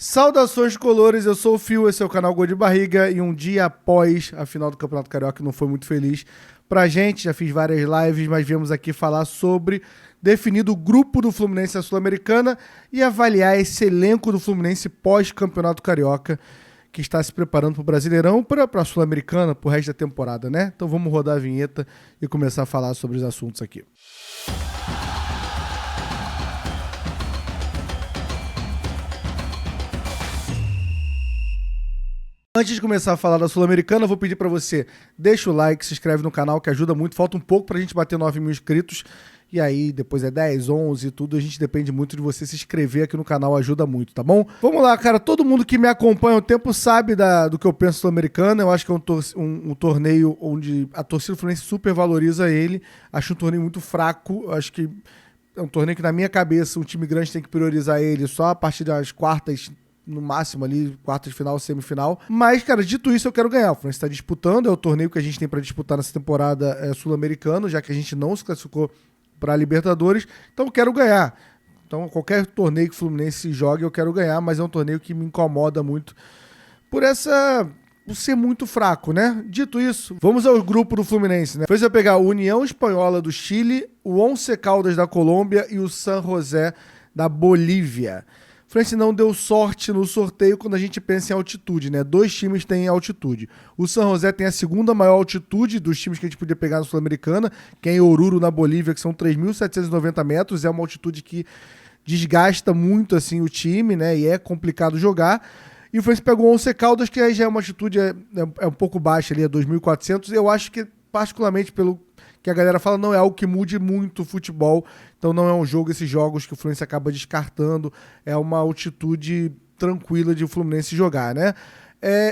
Saudações colores, eu sou o Fio, esse é o canal Gol de Barriga e um dia após a final do Campeonato Carioca não foi muito feliz pra gente, já fiz várias lives, mas viemos aqui falar sobre definir o grupo do Fluminense na Sul-Americana e avaliar esse elenco do Fluminense pós-Campeonato Carioca que está se preparando para o Brasileirão, para a Sul-Americana, para o resto da temporada, né? Então vamos rodar a vinheta e começar a falar sobre os assuntos aqui. Antes de começar a falar da Sul-Americana, eu vou pedir para você, deixa o like, se inscreve no canal, que ajuda muito. Falta um pouco para a gente bater 9 mil inscritos. E aí, depois é 10, 11 e tudo. A gente depende muito de você se inscrever aqui no canal, ajuda muito, tá bom? Vamos lá, cara. Todo mundo que me acompanha há um tempo sabe do que eu penso Sul-Americana. Eu acho que é um torneio onde a torcida do Fluminense super valoriza ele. Acho um torneio muito fraco. Eu acho que é um torneio que, na minha cabeça, um time grande tem que priorizar ele só a partir das quartas, no máximo ali, quartas de final, semifinal. Mas, cara, dito isso, eu quero ganhar. O Fluminense está disputando, é o torneio que a gente tem para disputar nessa temporada sul-americano, já que a gente não se classificou para a Libertadores, então eu quero ganhar. Então, qualquer torneio que o Fluminense jogue, eu quero ganhar, mas é um torneio que me incomoda muito por ser muito fraco, né? Dito isso, vamos ao grupo do Fluminense, né? Depois eu pegar a União Espanhola do Chile, o Once Caldas da Colômbia e o San José da Bolívia. O Fluminense não deu sorte no sorteio quando a gente pensa em altitude, né? 2 times têm altitude. O San José tem a segunda maior altitude dos times que a gente podia pegar na Sul-Americana, que é em Oruro, na Bolívia, que são 3.790 metros. É uma altitude que desgasta muito assim, o time, né? E é complicado jogar. E o Fluminense pegou o Once Caldas, que aí já é uma altitude é um pouco baixa ali, é 2.400. Eu acho que, particularmente pelo que a galera fala, não é algo que mude muito o futebol. Então não é um jogo, esses jogos que o Fluminense acaba descartando. É uma altitude tranquila de o Fluminense jogar, né?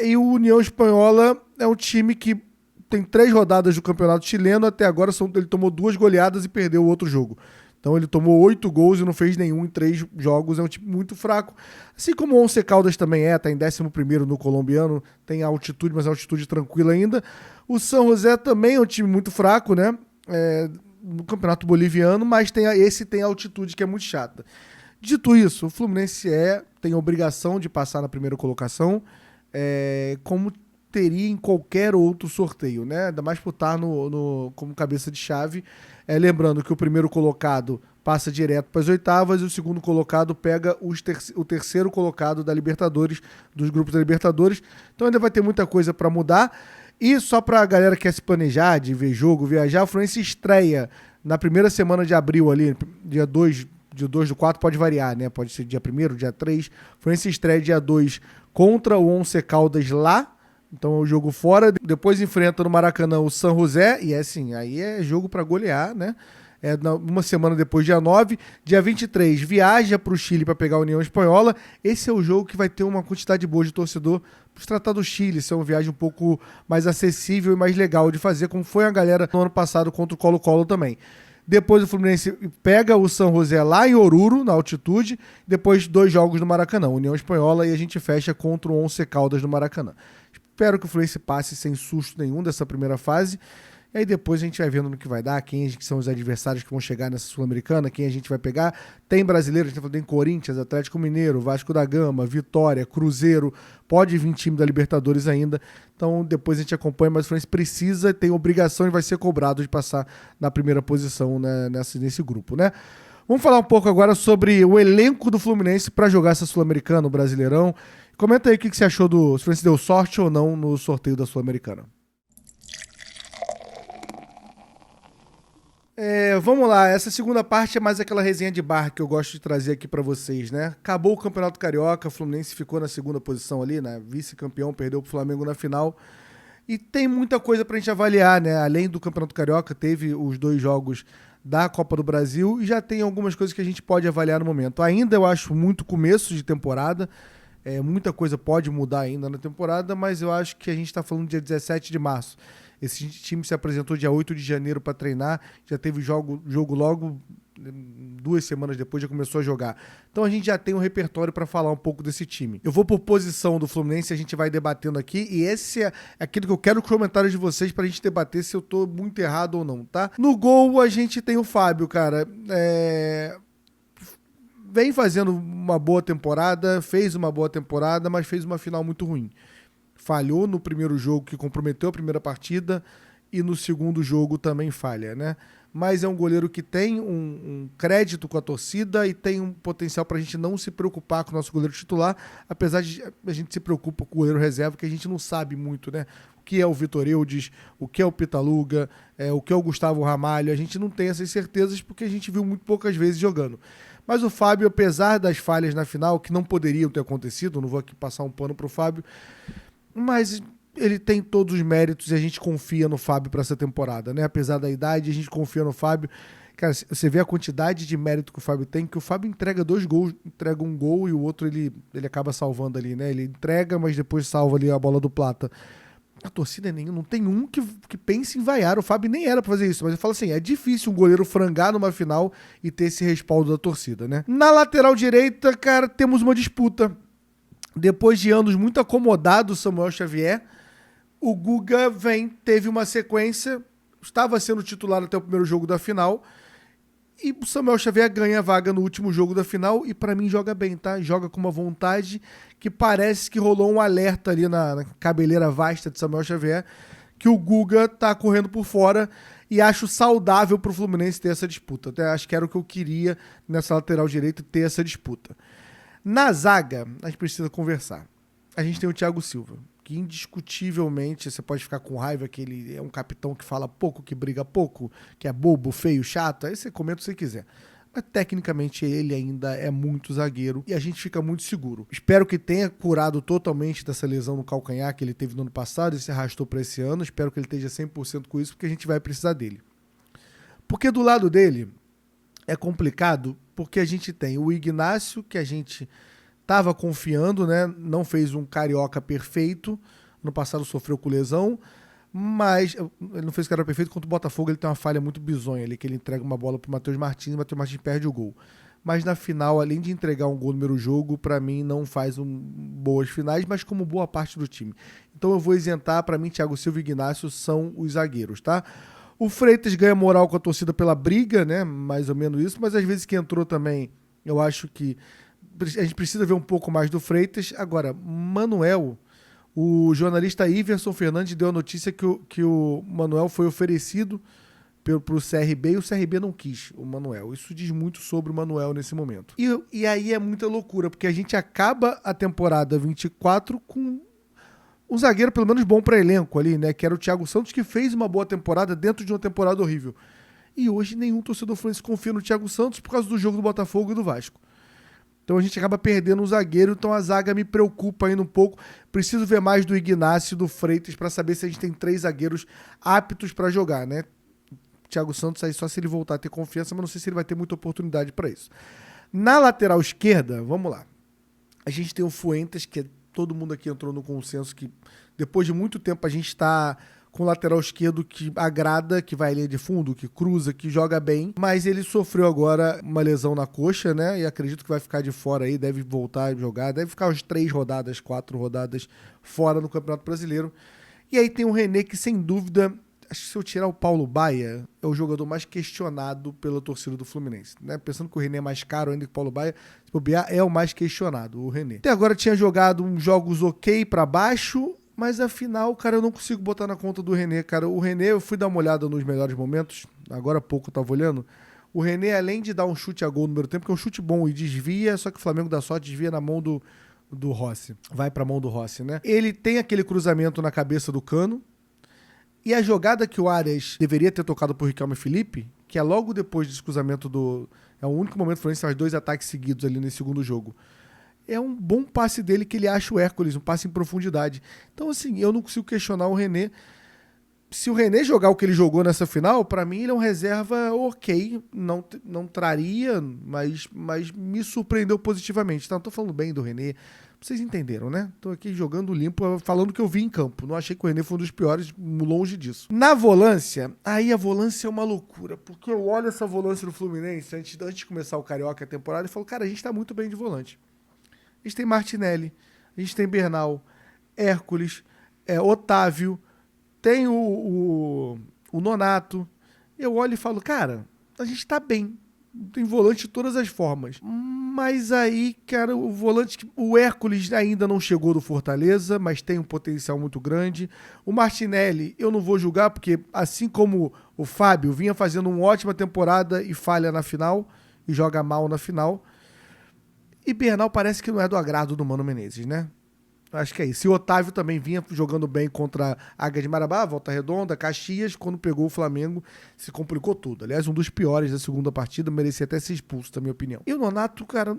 E o União Espanhola é um time que tem 3 rodadas do campeonato chileno. Até agora ele tomou 2 goleadas e perdeu o outro jogo. Então ele tomou 8 gols e não fez nenhum em 3 jogos. É um time muito fraco. Assim como o Once Caldas também tá em 11º no colombiano. Tem altitude, mas é altitude tranquila ainda. O San José também é um time muito fraco, né? No campeonato boliviano, mas esse tem altitude que é muito chata. Dito isso, o Fluminense tem a obrigação de passar na primeira colocação, como teria em qualquer outro sorteio, né? Ainda mais por estar como cabeça de chave. Lembrando que o primeiro colocado passa direto para as oitavas e o segundo colocado pega o terceiro colocado da Libertadores, dos grupos da Libertadores. Então ainda vai ter muita coisa para mudar. E só pra galera que quer se planejar, de ver jogo, viajar, o Fluminense estreia na primeira semana de abril ali, dia 2 do 4, pode variar, né? Pode ser dia 1º, dia 3. O Fluminense estreia dia 2 contra o Once Caldas lá. Então é o jogo fora. Depois enfrenta no Maracanã o San José. E assim, aí é jogo pra golear, né? Uma semana depois, dia 9. Dia 23, viaja pro Chile para pegar a União Espanhola. Esse é o jogo que vai ter uma quantidade boa de torcedor para se tratar do Chile. Isso é uma viagem um pouco mais acessível e mais legal de fazer, como foi a galera no ano passado contra o Colo-Colo também. Depois o Fluminense pega o San José lá em Oruro, na altitude. Depois 2 jogos no Maracanã, União Espanhola, e a gente fecha contra o Once Caldas no Maracanã. Espero que o Fluminense passe sem susto nenhum dessa primeira fase. E aí depois a gente vai vendo no que vai dar, quem são os adversários que vão chegar nessa Sul-Americana, quem a gente vai pegar. Tem brasileiros, a gente tem Corinthians, Atlético Mineiro, Vasco da Gama, Vitória, Cruzeiro, pode vir time da Libertadores ainda. Então depois a gente acompanha, mas o Fluminense precisa, tem obrigação e vai ser cobrado de passar na primeira posição, né, nesse grupo, né? Vamos falar um pouco agora sobre o elenco do Fluminense para jogar essa Sul-Americana, o Brasileirão. Comenta aí o que você achou se o Fluminense deu sorte ou não no sorteio da Sul-Americana. Vamos lá, essa segunda parte é mais aquela resenha de bar que eu gosto de trazer aqui pra vocês, né? Acabou o Campeonato Carioca, o Fluminense ficou na segunda posição ali, né? Vice-campeão, perdeu pro Flamengo na final. E tem muita coisa pra gente avaliar, né? Além do Campeonato Carioca, teve os 2 jogos da Copa do Brasil e já tem algumas coisas que a gente pode avaliar no momento. Ainda eu acho muito começo de temporada, muita coisa pode mudar ainda na temporada, mas eu acho que a gente tá falando dia 17 de março. Esse time se apresentou dia 8 de janeiro para treinar, já teve jogo logo 2 semanas depois, já começou a jogar. Então a gente já tem um repertório para falar um pouco desse time. Eu vou por posição do Fluminense, a gente vai debatendo aqui, e esse é aquilo que eu quero os comentários de vocês pra gente debater se eu tô muito errado ou não, tá? No gol a gente tem o Fábio, cara. vem fazendo uma boa temporada, fez uma boa temporada, mas fez uma final muito ruim. Falhou no primeiro jogo, que comprometeu a primeira partida, e no segundo jogo também falha, né? Mas é um goleiro que tem um crédito com a torcida e tem um potencial para a gente não se preocupar com o nosso goleiro titular, apesar de a gente se preocupa com o goleiro reserva, que a gente não sabe muito, né? O que é o Vitor Eudes, o que é o Pitaluga, o que é o Gustavo Ramalho, a gente não tem essas certezas porque a gente viu muito poucas vezes jogando. Mas o Fábio, apesar das falhas na final, que não poderiam ter acontecido, não vou aqui passar um pano pro Fábio, mas ele tem todos os méritos e a gente confia no Fábio para essa temporada, né? Apesar da idade, a gente confia no Fábio. Cara, você vê a quantidade de mérito que o Fábio tem, que o Fábio entrega 2 gols, entrega um gol e o outro ele acaba salvando ali, né? Ele entrega, mas depois salva ali a bola do Plata. A torcida é nenhum, não tem um que pense em vaiar. O Fábio nem era pra fazer isso, mas eu falo assim, é difícil um goleiro frangar numa final e ter esse respaldo da torcida, né? Na lateral direita, cara, temos uma disputa. Depois de anos muito acomodados, Samuel Xavier, o Guga teve uma sequência, estava sendo titular até o primeiro jogo da final, e o Samuel Xavier ganha a vaga no último jogo da final, e pra mim joga bem, tá? Joga com uma vontade que parece que rolou um alerta ali na cabeleira vasta de Samuel Xavier, que o Guga tá correndo por fora, e acho saudável pro Fluminense ter essa disputa. Até acho que era o que eu queria nessa lateral direita, ter essa disputa. Na zaga, a gente precisa conversar. A gente tem o Thiago Silva, que indiscutivelmente, você pode ficar com raiva que ele é um capitão que fala pouco, que briga pouco, que é bobo, feio, chato, aí você comenta o que você quiser. Mas tecnicamente ele ainda é muito zagueiro e a gente fica muito seguro. Espero que tenha curado totalmente dessa lesão no calcanhar que ele teve no ano passado e se arrastou para esse ano. Espero que ele esteja 100% com isso, porque a gente vai precisar dele. Porque do lado dele é complicado, porque a gente tem o Ignacio, que a gente estava confiando, né? Não fez um carioca perfeito. No passado sofreu com lesão, mas ele não fez carioca perfeito. Contra o Botafogo ele tem uma falha muito bizonha ali, que ele entrega uma bola pro Matheus Martins e o Matheus Martins perde o gol. Mas na final, além de entregar um gol no primeiro jogo, para mim não faz boas finais, mas como boa parte do time. Então eu vou isentar, para mim Thiago Silva e Ignacio são os zagueiros, tá? O Freitas ganha moral com a torcida pela briga, né? Mais ou menos isso, mas às vezes que entrou também, eu acho que a gente precisa ver um pouco mais do Freitas. Agora, Manuel, o jornalista Iverson Fernandes deu a notícia que o Manuel foi oferecido para o CRB e o CRB não quis o Manuel. Isso diz muito sobre o Manuel nesse momento. E aí é muita loucura, porque a gente acaba a temporada 24 com um zagueiro pelo menos bom para elenco ali, né? Que era o Thiago Santos, que fez uma boa temporada dentro de uma temporada horrível. E hoje nenhum torcedor fluminense confia no Thiago Santos por causa do jogo do Botafogo e do Vasco. Então a gente acaba perdendo um zagueiro, então a zaga me preocupa ainda um pouco. Preciso ver mais do Ignacio e do Freitas para saber se a gente tem 3 zagueiros aptos para jogar, né? Thiago Santos aí só se ele voltar a ter confiança, mas não sei se ele vai ter muita oportunidade para isso. Na lateral esquerda, vamos lá. A gente tem o Fuentes, que todo mundo aqui entrou no consenso que depois de muito tempo a gente está com o lateral esquerdo que agrada, que vai linha de fundo, que cruza, que joga bem, mas ele sofreu agora uma lesão na coxa, né? E acredito que vai ficar de fora aí, deve voltar a jogar, deve ficar umas 3 rodadas, 4 rodadas fora no Campeonato Brasileiro. E aí tem o René, que sem dúvida, acho que se eu tirar o Paulo Baia, é o jogador mais questionado pela torcida do Fluminense, né? Pensando que o René é mais caro ainda que o Paulo Baia, se bobear, é o mais questionado, o René. Até agora tinha jogado uns jogos ok pra baixo, mas afinal, cara, eu não consigo botar na conta do René, cara. O René, eu fui dar uma olhada nos melhores momentos, agora há pouco eu tava olhando. O René, além de dar um chute a gol no primeiro tempo, que é um chute bom e desvia, só que o Flamengo dá sorte, desvia na mão do Rossi. Vai pra mão do Rossi, né? Ele tem aquele cruzamento na cabeça do Cano. E a jogada que o Arias deveria ter tocado pro Riquelme Felipe, que é logo depois desse cruzamento é o único momento que o Fluminense faz 2 ataques seguidos ali nesse segundo jogo. É um bom passe dele que ele acha o Hércules, um passe em profundidade. Então, assim, eu não consigo questionar o René. Se o René jogar o que ele jogou nessa final, pra mim ele é um reserva ok, não traria, mas me surpreendeu positivamente. Então, tô falando bem do René, vocês entenderam, né? Tô aqui jogando limpo, falando que eu vi em campo. Não achei que o René foi um dos piores, longe disso. Na volância, aí a volância é uma loucura, porque eu olho essa volância do Fluminense antes de começar o Carioca a temporada e falo, cara, a gente tá muito bem de volante. A gente tem Martinelli, a gente tem Bernal, Hércules, Otávio, tem o Nonato. Eu olho e falo, cara, a gente tá bem. tem volante de todas as formas. Mas aí, cara, o volante, o Hércules ainda não chegou do Fortaleza, mas tem um potencial muito grande. O Martinelli, eu não vou julgar, porque assim como o Fábio vinha fazendo uma ótima temporada e falha na final, e joga mal na final. E Bernal parece que não é do agrado do Mano Menezes, né? Acho que é isso. E o Otávio também vinha jogando bem contra a Águia de Marabá, Volta Redonda, Caxias, quando pegou o Flamengo, se complicou tudo. Aliás, um dos piores da segunda partida, merecia até ser expulso, na minha opinião. E o Nonato, cara,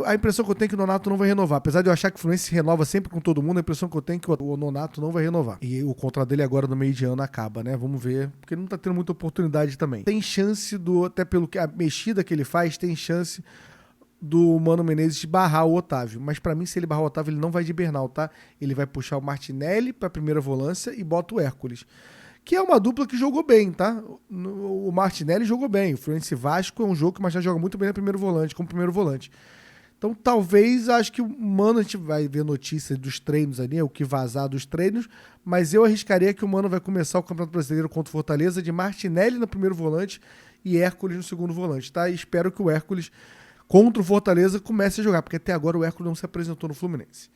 a impressão que eu tenho é que o Nonato não vai renovar. Apesar de eu achar que o Fluminense se renova sempre com todo mundo, a impressão que eu tenho é que o Nonato não vai renovar. E o contrato dele agora no meio de ano acaba, né? Vamos ver, porque ele não tá tendo muita oportunidade também. Tem chance até pelo que a mexida que ele faz, tem chance do Mano Menezes barrar o Otávio. Mas pra mim, se ele barrar o Otávio, ele não vai de Bernal, tá? Ele vai puxar o Martinelli pra primeira volância e bota o Hércules. Que é uma dupla que jogou bem, tá? O Martinelli jogou bem. O Fluminense Vasco é um jogo que o Martinelli joga muito bem no primeiro volante, como primeiro volante. Então, talvez, acho que o Mano, a gente vai ver notícias dos treinos ali, o que vazar dos treinos, mas eu arriscaria que o Mano vai começar o Campeonato Brasileiro contra o Fortaleza de Martinelli no primeiro volante e Hércules no segundo volante, tá? E espero que o Hércules contra o Fortaleza comece a jogar, porque até agora o Hércules não se apresentou no Fluminense.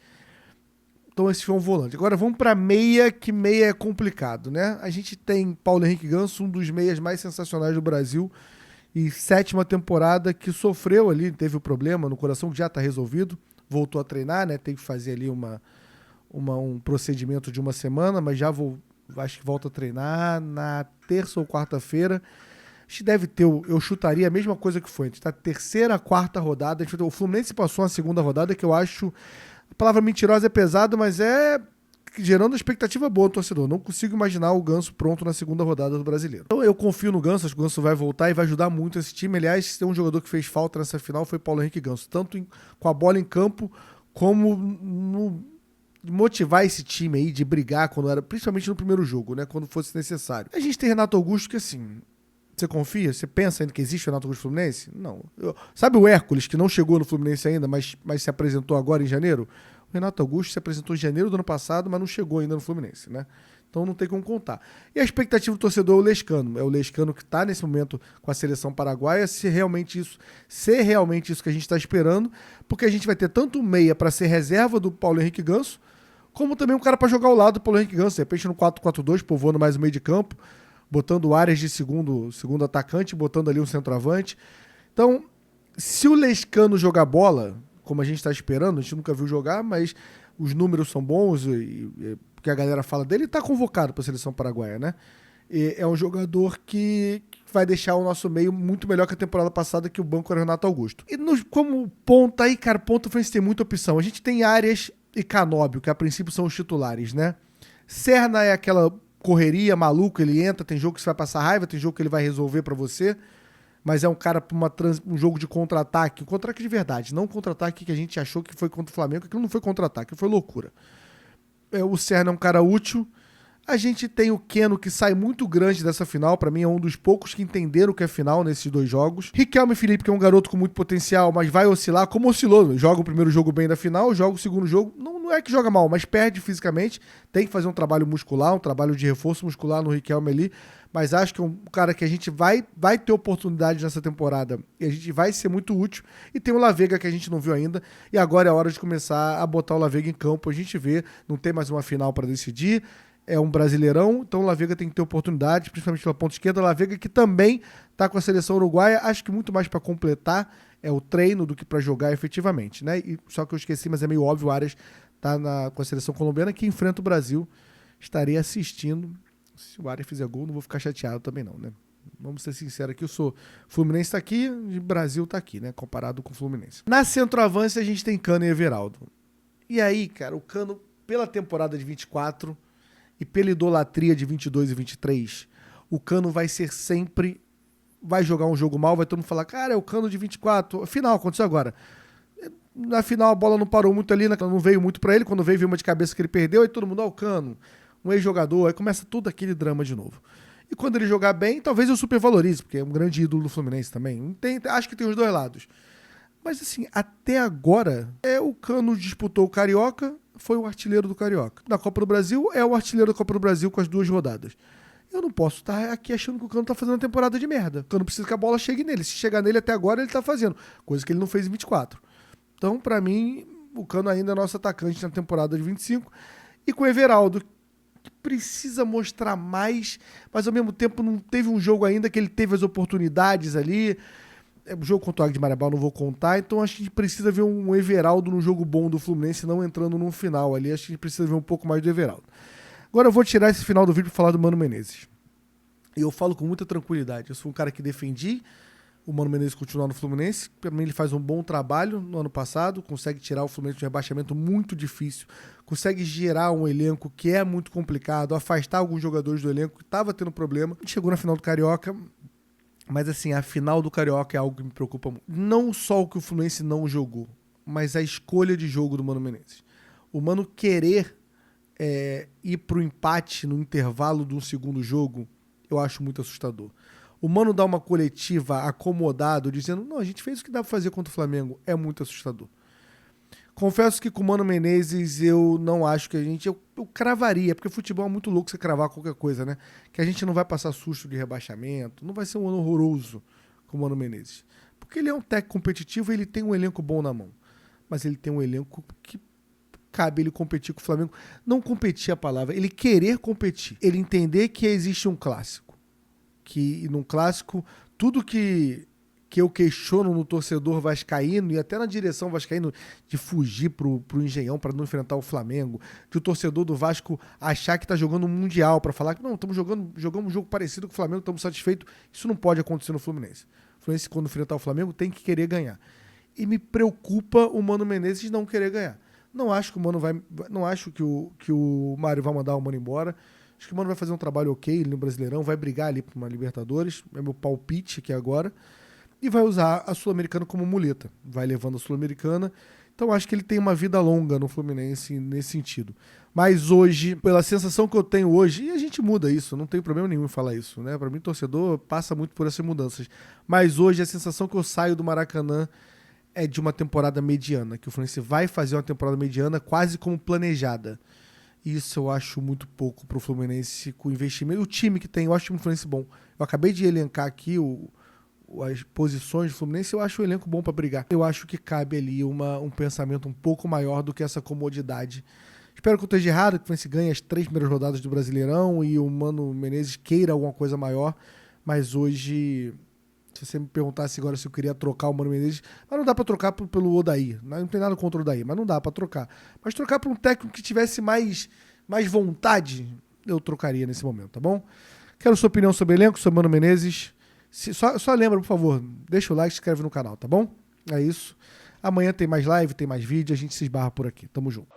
Então esse foi um volante. Agora vamos para meia, que meia é complicado, né? A gente tem Paulo Henrique Ganso, um dos meias mais sensacionais do Brasil, e 7ª temporada, que sofreu ali, teve o problema no coração, que já está resolvido, voltou a treinar, né? Tem que fazer ali um procedimento de uma semana, mas acho que volta a treinar na terça ou quarta-feira. A gente deve ter, eu chutaria a mesma coisa que foi. A gente tá terceira, quarta rodada. O Fluminense passou uma segunda rodada que eu acho. A palavra mentirosa é pesada, mas é gerando expectativa boa no torcedor. Não consigo imaginar o Ganso pronto na segunda rodada do Brasileiro. Então eu confio no Ganso, acho que o Ganso vai voltar e vai ajudar muito esse time. Aliás, se tem um jogador que fez falta nessa final foi Paulo Henrique Ganso. Tanto com a bola em campo, como no motivar esse time aí de brigar quando era, principalmente no primeiro jogo, né? Quando fosse necessário. A gente tem Renato Augusto que assim. Você confia? Você pensa ainda que existe o Renato Augusto Fluminense? Não. Sabe o Hércules, que não chegou no Fluminense ainda, mas se apresentou agora em janeiro? O Renato Augusto se apresentou em janeiro do ano passado, mas não chegou ainda no Fluminense, né? Então não tem como contar. E a expectativa do torcedor é o Lescano. É o Lescano que está nesse momento com a seleção paraguaia, ser realmente isso que a gente está esperando, porque a gente vai ter tanto meia para ser reserva do Paulo Henrique Ganso, como também um cara para jogar ao lado do Paulo Henrique Ganso, de repente no 4-4-2, povoando mais o meio de campo, botando áreas de segundo atacante, botando ali um centroavante. Então, se o Lescano jogar bola, como a gente está esperando, a gente nunca viu jogar, mas os números são bons, porque a galera fala dele, está convocado para a seleção paraguaia, né? E é um jogador que vai deixar o nosso meio muito melhor que a temporada passada, que o banco era o Renato Augusto. E como ponta aí, cara, ponta frente tem muita opção. A gente tem Arias e Canóbio, que a princípio são os titulares, né? Serna é aquela correria, maluco, ele entra, tem jogo que você vai passar raiva, tem jogo que ele vai resolver pra você, mas é um cara pra um jogo de contra-ataque, um contra-ataque de verdade, não um contra-ataque que a gente achou que foi contra o Flamengo, aquilo não foi contra-ataque, foi loucura. O Serna é um cara útil. A gente tem o Keno, que sai muito grande dessa final. Pra mim é um dos poucos que entenderam o que é final nesses dois jogos. Riquelme Felipe, que é um garoto com muito potencial, mas vai oscilar, como oscilou. Joga o primeiro jogo bem da final, joga o segundo jogo. Não é que joga mal, mas perde fisicamente. Tem que fazer um trabalho muscular, um trabalho de reforço muscular no Riquelme ali. Mas acho que é um cara que a gente vai ter oportunidade nessa temporada. E a gente vai ser muito útil. E tem o Lavega, que a gente não viu ainda. E agora é hora de começar a botar o Lavega em campo. A gente vê, não tem mais uma final para decidir. É um brasileirão, então o Lavega tem que ter oportunidade, principalmente pela ponta esquerda. O Lavega que também está com a seleção uruguaia, acho que muito mais para completar o treino do que para jogar efetivamente, né? Só que eu esqueci, mas é meio óbvio, o Arias está com a seleção colombiana que enfrenta o Brasil. Estarei assistindo. Se o Arias fizer gol, não vou ficar chateado também não, né? Vamos ser sinceros aqui, Fluminense está aqui e Brasil está aqui, né? Comparado com o Fluminense. Na centroavância a gente tem Cano e Everaldo. E aí, cara, o Cano, pela temporada de 24... e pela idolatria de 22 e 23, o Cano vai jogar um jogo mal, vai todo mundo falar, cara, é o Cano de 24, final, aconteceu agora. Na final a bola não parou muito ali, não veio muito pra ele, quando veio uma de cabeça que ele perdeu, aí todo mundo, o Cano, um ex-jogador, aí começa tudo aquele drama de novo. E quando ele jogar bem, talvez eu supervalorize, porque é um grande ídolo do Fluminense também. Acho que tem os dois lados. Mas assim, até agora, o Cano disputou o Carioca, foi o artilheiro do Carioca. Na Copa do Brasil, é o artilheiro da Copa do Brasil com as 2 rodadas. Eu não posso estar aqui achando que o Cano tá fazendo uma temporada de merda. O Cano precisa que a bola chegue nele. Se chegar nele até agora, ele tá fazendo. Coisa que ele não fez em 24. Então, pra mim, o Cano ainda é nosso atacante na temporada de 25. E com o Everaldo, que precisa mostrar mais, mas ao mesmo tempo não teve um jogo ainda que ele teve as oportunidades ali. O jogo contra o Águia de Marabá eu não vou contar, então acho que a gente precisa ver um Everaldo no jogo bom do Fluminense, não entrando no final ali. Acho que a gente precisa ver um pouco mais do Everaldo. Agora eu vou tirar esse final do vídeo para falar do Mano Menezes. E eu falo com muita tranquilidade. Eu sou um cara que defendi o Mano Menezes continuar no Fluminense. Para mim ele faz um bom trabalho no ano passado, consegue tirar o Fluminense de um rebaixamento muito difícil, consegue gerar um elenco que é muito complicado, afastar alguns jogadores do elenco que estava tendo problema. Chegou na final do Carioca, mas assim, a final do Carioca é algo que me preocupa muito. Não só o que o Fluminense não jogou, mas a escolha de jogo do Mano Menezes. O Mano querer ir pro empate no intervalo de um segundo jogo, eu acho muito assustador. O Mano dar uma coletiva acomodado, dizendo, não, a gente fez o que dá pra fazer contra o Flamengo, é muito assustador. Confesso que com o Mano Menezes eu não acho que a gente... Eu cravaria, porque futebol é muito louco você cravar qualquer coisa, né? Que a gente não vai passar susto de rebaixamento, não vai ser um ano horroroso com o Mano Menezes. Porque ele é um técnico competitivo e ele tem um elenco bom na mão. Mas ele tem um elenco que cabe ele competir com o Flamengo. Não competir a palavra, ele querer competir. Ele entender que existe um clássico. Que num clássico, tudo que eu questiono no torcedor vascaíno e até na direção vascaíno de fugir pro Engenhão para não enfrentar o Flamengo, de o torcedor do Vasco achar que tá jogando um Mundial para falar que não, jogamos um jogo parecido com o Flamengo, estamos satisfeitos. Isso não pode acontecer no Fluminense. O Fluminense, quando enfrentar o Flamengo, tem que querer ganhar. E me preocupa o Mano Menezes não querer ganhar. Não acho que o Mano não acho que o Mário vai mandar o Mano embora. Acho que o Mano vai fazer um trabalho ok no Brasileirão, vai brigar ali para uma Libertadores, é meu palpite aqui agora, e vai usar a Sul-Americana como muleta. Vai levando a Sul-Americana. Então acho que ele tem uma vida longa no Fluminense nesse sentido. Mas hoje, pela sensação que eu tenho hoje, e a gente muda isso, não tem problema nenhum em falar isso, né? Para mim, torcedor passa muito por essas mudanças. Mas hoje a sensação que eu saio do Maracanã é de uma temporada mediana, que o Fluminense vai fazer uma temporada mediana quase como planejada. Isso eu acho muito pouco pro Fluminense com o investimento. O time que tem, eu acho o time do Fluminense bom. Eu acabei de elencar aqui as posições do Fluminense, eu acho o elenco bom para brigar. Eu acho que cabe ali um pensamento um pouco maior do que essa comodidade. Espero que eu esteja errado, que o Fluminense ganhe as 3 primeiras rodadas do Brasileirão e o Mano Menezes queira alguma coisa maior, mas hoje... Se você me perguntasse agora se eu queria trocar o Mano Menezes, mas não dá pra trocar pelo Odair. Não tem nada contra o Odair, mas não dá pra trocar. Mas trocar por um técnico que tivesse mais vontade, eu trocaria nesse momento, tá bom? Quero sua opinião sobre o elenco, sobre o Mano Menezes. Só lembra, por favor, deixa o like e se inscreve no canal, tá bom? É isso. Amanhã tem mais live, tem mais vídeo, a gente se esbarra por aqui. Tamo junto.